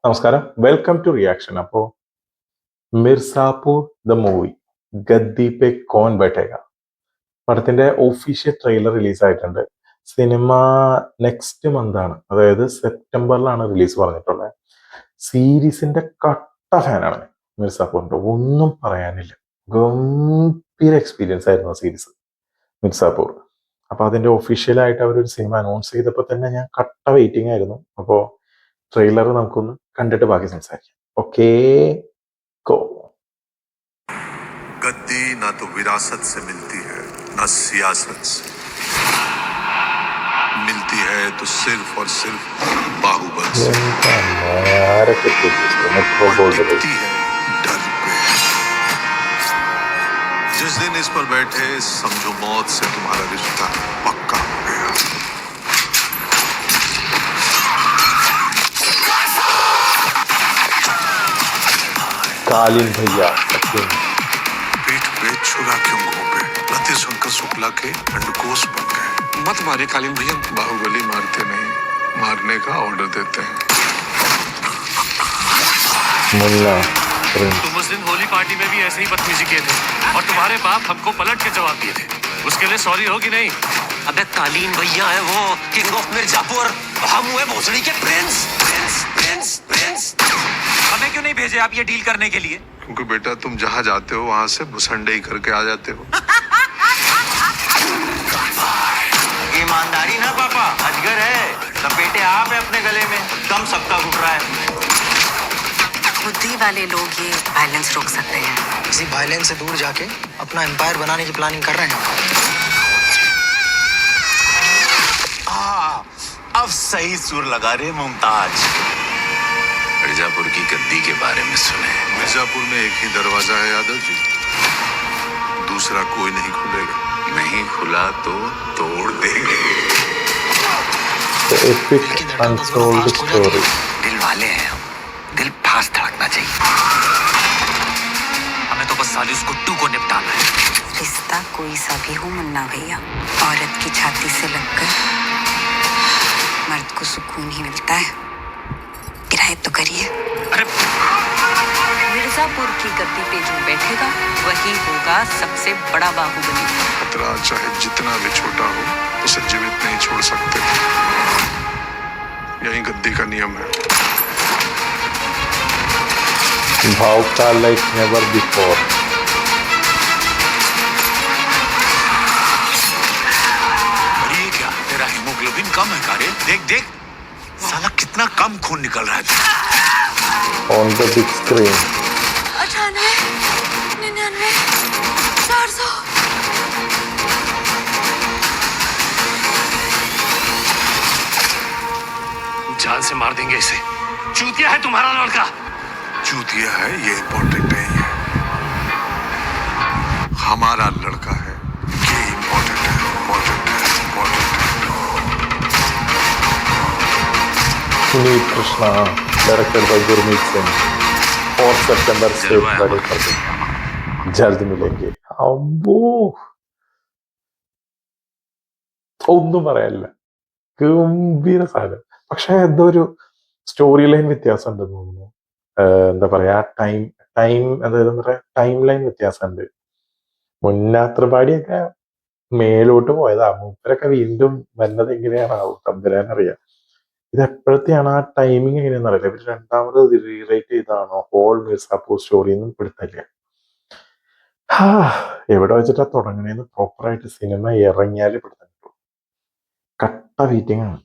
നമസ്കാരം, welcome to reaction. അപ്പോൾ Mirzapur the movie Gaddi Pe Kaun Baithega പടത്തിന്റെ ഒഫീഷ്യൽ ട്രെയിലർ റിലീസ് ആയിട്ടുണ്ട്. സിനിമ നെക്സ്റ്റ് മന്ത് ആണ്, അതായത് സെപ്റ്റംബറിലാണ് റിലീസ് പറഞ്ഞിട്ടുള്ളത്. സീരീസിന്റെ കട്ട ഫാനാണ് മിർസാപൂറിന്റെ, ഒന്നും പറയാനില്ല. ഗംഭീര എക്സ്പീരിയൻസ് ആയിരുന്നു ആ സീരീസ് മിർസാപൂർ. അപ്പൊ അതിന്റെ ഒഫീഷ്യലായിട്ട് അവരൊരു സിനിമ അനൗൺസ് ചെയ്തപ്പോൾ തന്നെ ഞാൻ കട്ട വെയിറ്റിംഗ് ആയിരുന്നു. അപ്പോൾ ട്രെയിലർ നമുക്കൊന്ന് കണ്ടിട്ട് ബാക്കി സംസാരിക്കാം. ഓക്കേ, गो। गद्दी ना तो विरासत से मिलती है ना सियासत से, मिलती है तो सिर्फ और सिर्फ बाहुबल से, और टिकती है डर पे। जिस दिन इस पर बैठे समझो मौत से तुम्हारा रिश्ता पक्का हो गया। कालीन भैया पीठ पे छुरा क्यों घोंपे, लते सुनकर शुक्ला के अंडकोश बन गए। मत मारे कालीन भैया, बाहुबली मारते नहीं, मारने का ऑर्डर देते हैं। मुन्ना तुम उस दिन होली पार्टी में भी ऐसे ही बदतमीजी किए थे और तुम्हारे बाप हमको पलट के जवाब दिए थे। उसके लिए सॉरी हो कि नहीं? अबे कालीन भैया है वो, किंग ऑफ मिर्जापुर। हम हुए भोसड़ी के प्रिंस प्रिंस प्रिंस प्रिंस। हमें क्यों नहीं भेजे आप ये डील करने के लिए? क्योंकि बेटा तुम जहाँ जाते हो वहाँ से मुसंडे ही करके आ जाते हो। ईमानदारी ना पापा, अजगर है, लपेटे आप है अपने गले में, दम सबका घुट रहा है। बुद्धि वाले लोग ये वायलेंस रोक सकते हैं। किसी वायलेंस से दूर जाके अपना एम्पायर बनाने की प्लानिंग कर रहे हैं। अब सही सुर लगा रहे मुमताज। मिर्जापुर की गद्दी के बारे में सुने। मिर्जापुर में एक ही दरवाजा है यादव जी, दूसरा कोई नहीं खुलेगा। नहीं खुला तो तोड़ देंगे। Epic untold story. दिल वाले हैं हम, दिल फास्ट धड़कना चाहिए। हमें तो बस साली उस गुट्टू को निपटाना है। रिश्ता कोई सा भी हो मुन्ना भैया, औरत की छाती से लगकर मर्द को सुकून ही मिलता है। किराए तो करिए। अरे मिर्जापुर की गद्दी पे जो बैठेगा वही होगा सबसे बड़ा बाहुबली। खतरा चाहे जितना भी छोटा हो उसे जीवित नहीं छोड़ सकते, यही गद्दी का नियम है। भावुकता लाइक नेवर बिफोर। ये क्या, तेरा हीमोग्लोबिन कम है कारे? देख देख साला कितना कम खून निकल रहा है। On the big screen. 98, 99, 400। जान से मार देंगे इसे। चूतिया है तुम्हारा लड़का। चूतिया है ये इम्पोर्टेंट नहीं है, हमारा लड़का है ये इम्पोर्टेंट है, इम्पोर्टेंट है, इम्पोर्टेंट है। Sunil Krishna, directed by Gurmeet Singh. 4 सितंबर से बड़े कर जल्द मिलेंगे. അമ്പോ, ഒന്നും പറയാനില്ല. ഗംഭീര സാധനം. പക്ഷെ എന്തോ ഒരു സ്റ്റോറി ലൈൻ വ്യത്യാസം ഉണ്ടെന്ന് തോന്നുന്നു. എന്താ പറയാ, അതായത് ടൈം ലൈൻ വ്യത്യാസമുണ്ട്. മുന്നാത്രപാടിയൊക്കെ മേലോട്ട് പോയതാ, മൂപ്പരൊക്കെ വീണ്ടും വരുന്നത് എങ്ങനെയാണാവും തമ്പുരാനറിയാം. ഇത് എപ്പോഴത്തെയാണ് ആ ടൈമിങ് എങ്ങനെയാണെന്ന് അറിയില്ല. ഇവര് രണ്ടാമത് റീറൈറ്റ് ചെയ്താണോ ഹോൾ മിർസാപൂർ സ്റ്റോറി ഒന്നും പിടുത്തില്ല. എവിടെ വെച്ചിട്ടാ തുടങ്ങണേന്ന് പ്രോപ്പറായിട്ട് സിനിമ ഇറങ്ങിയാലേ പിടുത്തുള്ളൂ. കട്ട വെയിറ്റിംഗ് ആണ്.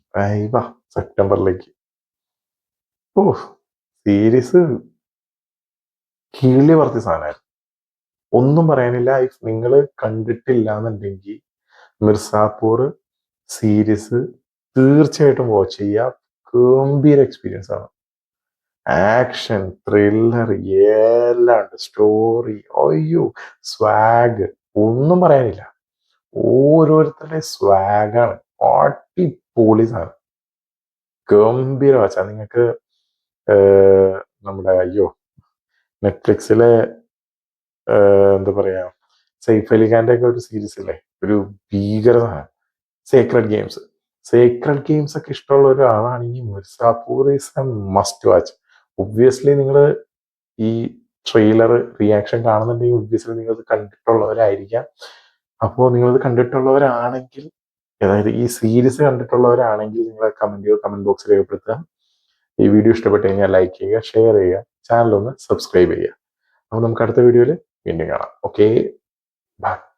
വാ സെപ്റ്റംബറിലേക്ക്. ഓ, സീരീസ് കീഴി വർത്തി സാധനമായിരുന്നു. ഒന്നും പറയാനില്ല. നിങ്ങൾ കണ്ടിട്ടില്ല എന്നുണ്ടെങ്കിൽ മിർസാപൂർ സീരീസ് തീർച്ചയായിട്ടും വാച്ച് ചെയ്യുക. ഗംഭീര എക്സ്പീരിയൻസ് ആണ്. ആക്ഷൻ, ത്രില്ലർ എല്ലാം ഉണ്ട്. സ്റ്റോറി, അയ്യോ, സ്വാഗ്, ഒന്നും പറയാനില്ല. ഓരോരുത്തരുടെ സ്വാഗാണ്. അടിപൊളി സാധനം. ഗംഭീര വാച്ചാ. നിങ്ങൾക്ക് നമ്മുടെ നെറ്റ്ഫ്ലിക്സിലെ എന്താ പറയാ, സൈഫ് അലി ഖാന്റെ ഒക്കെ ഒരു സീരീസ് ഇല്ലേ, ഒരു ഭീകര സാധനം, സേക്രഡ് ഗെയിംസ് ഒക്കെ ഇഷ്ടമുള്ള ഒരാളാണെങ്കിൽ Mirzapur is A must watch. Obviously നിങ്ങൾ ഈ ട്രെയിലർ റിയാക്ഷൻ കാണുന്നുണ്ടെങ്കിൽ ഒബ്വിയസ്ലി നിങ്ങളത് കണ്ടിട്ടുള്ളവരായിരിക്കാം. അപ്പോൾ നിങ്ങളത് കണ്ടിട്ടുള്ളവരാണെങ്കിൽ, അതായത് ഈ സീരീസ് കണ്ടിട്ടുള്ളവരാണെങ്കിൽ നിങ്ങൾ കമന്റ് ബോക്സിൽ രേഖപ്പെടുത്തുക. ഈ വീഡിയോ ഇഷ്ടപ്പെട്ട് കഴിഞ്ഞാൽ ലൈക്ക് ചെയ്യുക, ഷെയർ ചെയ്യുക, ചാനൽ ഒന്ന് സബ്സ്ക്രൈബ് ചെയ്യുക. അപ്പോൾ നമുക്ക് അടുത്ത വീഡിയോയിൽ വീണ്ടും കാണാം. Okay, by.